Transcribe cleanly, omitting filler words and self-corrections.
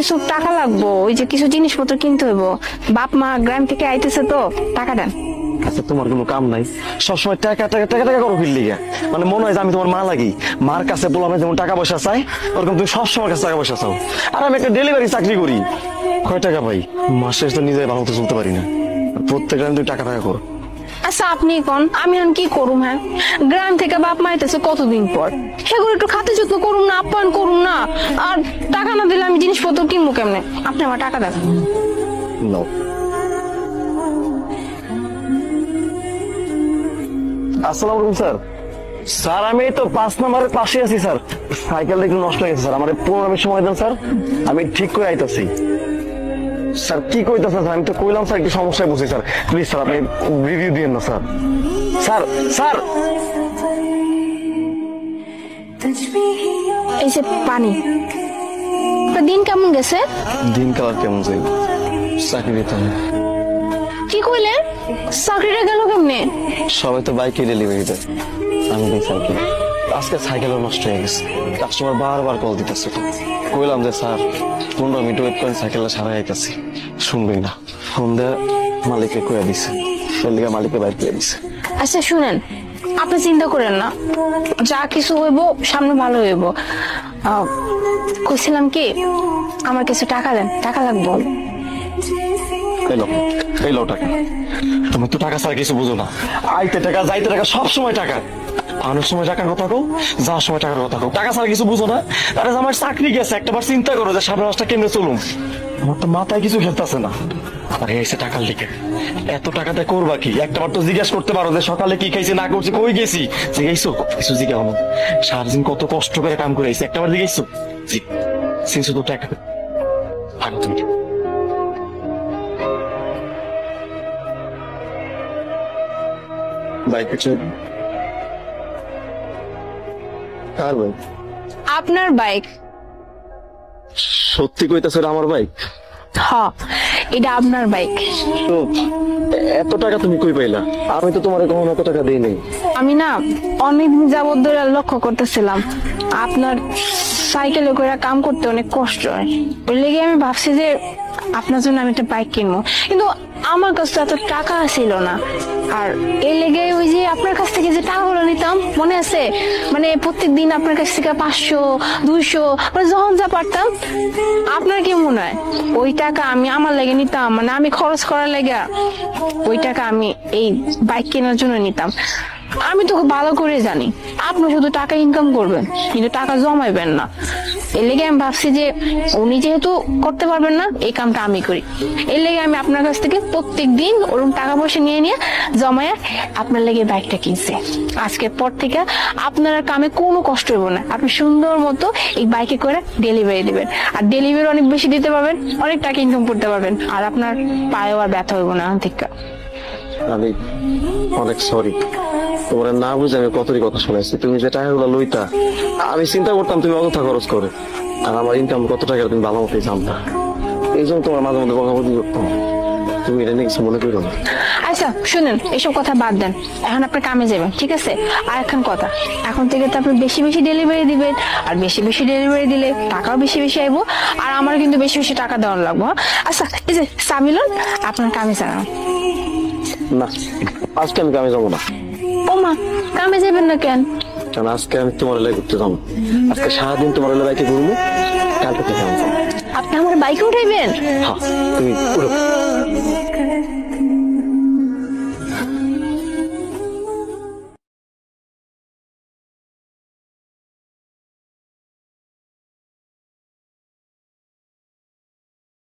কিছু টাকা লাগবো, ওই যে কিছু জিনিসপত্র কিনতে হইব। বাপ মা গ্রাম থেকে আইতেছে তো, টাকা দেন। আচ্ছা তোমার কোনো কাম নাই, সবসময় টাকা টাকা টাকা টাকা করো ফিরলি গা। মানে মনে হয় যে আমি তোমার মা লাগি, মার কাছে বললাম যেমন টাকা পয়সা চাই ওরকম তুমি সবসময় কাছে টাকা পয়সা চাও। আর আমি একটা ডেলিভারি চাকরি করি, কয় টাকা পাই মাসে, তো নিজে ভালো মতো চলতে পারি না, প্রত্যেক টাইম তুমি টাকা টাকা করো। আচ্ছা আপনি কোন, আমি এখন কি করুম? হ্যাঁ, গ্রাম থেকে বাপ মা আইতেছে কতদিন পর, সেগুলো একটু খাতে যত্ন করুন না, আপ্যায়ন করুন না। আর টাকা না দিলে আমি জিনিসপত্র কিনবো কেমনে? আপনি আমার টাকা দেন। নাও। আসসালামু আলাইকুম স্যার। স্যার আমি তো 5 নম্বরের পাশে আছি স্যার, সাইকেলটা একটু নষ্ট হয়ে গেছে স্যার, আমার 15 মিনিট সময় দেন স্যার, আমি ঠিক করে আইতাছি। স্যার কি কইতাছেন স্যার, আমি তো কইলাম স্যার একটু সমস্যায় বসি স্যার, প্লিজ স্যার আপনি রিভিউ দিয়েন না স্যার। স্যার স্যার এই যে পানি। দিন কেমন গেছে? দিন কাল কেমন যাই, চাকরি দিতে হবে। কি কইলেন? চাকরিটা গেল কেমনে? সবাই তো বাইকে ডেলিভারি দেয়, আমি দিই সাইকেল। আজকে সাইকেলও নষ্ট হয়ে গেছে, কাস্টমার বারবার কল দিতেছে। কইলাম যে স্যার 15 মিনিট ওয়েট করেন, সাইকেলটা সারাই আইতাছি, শুনবেই না। ফোন দেয় মালিককে কয়ে দিছে, সের লিগে মালিককে বাইক করে দিছে। আচ্ছা শুনেন, আপনি চিন্তা করেন না, যা কিছু হইব সামনে ভালো হইব। কইছিলাম কি, আমার কিছু টাকা দেন, টাকা লাগবো। এই লো টাকা। তুমি তো টাকা ছাড়া কিছু বুঝো না, আইতে টাকা যাইতে টাকা, সব সময় টাকা। অনেক সময় টাকার কথা কও, যাওয়ার সময় টাকার কথা কও, টাকা ছাড়া কিছু বুঝো না। আরে আমার চাকরি গেছে, একটাবার চিন্তা করো যে সামনে মাসটা কেমনে চলুন। আমার তো মাথায় কিছু খেলতেছে না। আরে এসে টাকার লিখে এত টাকাতে করবা কি? একটাবার তো জিজ্ঞাসা করতে পারো যে সকালে কি খাইছি না করছি, কই গেছি, জিজ্ঞাসো কিছু জিজ্ঞাসা হলো। সারাদিন কত কষ্ট করে কাম করে আইছি, একটাবার জিজ্ঞাসো জি সিনসু তো টাকা ভালো তুমি। বাইক কার বাইক? আপনার বাইক। সত্যি কইতাছ আমার বাইক? হ্যাঁ, এটা আপনার বাইক। তো এত টাকা তুমি কই পাইলা? আমি তো তোমার কখনো এত টাকা দেই নাই। আমি না অনেকদিন যাবত ধরে লক্ষ্য করতেছিলাম আপনার সাইকেলে করে কাম করতে অনেক কষ্ট হয়, ওই লেগে আমি ভাবছি যে আপনার জন্য আমি একটা বাইক কিনবো, কিন্তু আমার কাছে এত টাকা ছিল না। আর এই লেগে ওই যে আপনার কাছ থেকে যে টাকাগুলো নিতাম মনে আছে, মানে প্রত্যেকদিন আপনার কাছ থেকে 500 200 মানে যখন যা পারতাম। আপনার কি মনে হয় ওই টাকা আমি আমার লেগে নিতাম? মানে আমি খরচ করার লেগে ওই টাকা আমি এই বাইক কেনার জন্য নিতাম। আমি তো খুব ভালো করে জানি আপনি শুধু টাকা ইনকাম করবেন কিন্তু টাকা জমাইবেন না। এর লেগে আমি ভাবছি যে উনি যেহেতু করতে পারবেন না, এই কামটা আমি করি। এর লেগে আমি আপনার কাছ থেকে প্রত্যেক দিন ওরকম টাকা পয়সা নিয়ে নিয়ে জমায় আপনার লেগে বাইকটা কিনছি। আজকের পর থেকে আপনার কামে কোনো কষ্ট হইব না, আপনি সুন্দর মতো এই বাইকে করে ডেলিভারি দিবেন। আর ডেলিভারি অনেক বেশি দিতে পারবেন, অনেক টাকা ইনকাম করতে পারবেন, আর আপনার পায়েও আর ব্যথা হইব না ঠিক। আমি অনেক সরি, তোমার না বুঝে আমি কতই কথা শুনেছি। তুমি যে টাকাগুলো লইতা, আমি চিন্তা করতাম তুমি অযথা খরচ করে, আর আমার ইনকাম কত টাকা তুমি ভালো মতোই জানতা। এই জন্য তোমার মাঝে মধ্যে বকাবকি করতাম, তুমি এটা নিয়ে কিছু মনে করো না। আচ্ছা শুনেন, এসব কথা বাদ দেন, এখন আপনি কামে যাবেন ঠিক আছে? আর এখন কথা, এখন থেকে তো আপনি বেশি বেশি ডেলিভারি দিবেন, আর বেশি বেশি ডেলিভারি দিলে টাকাও বেশি বেশি আইব, আর আমার কিন্তু বেশি বেশি টাকা দেওয়ার লাগবো। আচ্ছা এই যে সামিলন, আপনার কামে যান। না আজকে আমি কামে যাবো না। ও মা, কামে যাবেন না কেন? কারণ আজকে আমি তোমার এলাকায় ঘুরতে যাবো, আজকে সারাদিন তোমার এলাকায় ঘুরবো, কালকে থেকে আপনি আমার বাইকে উঠাইবেন? হ্যাঁ তুমি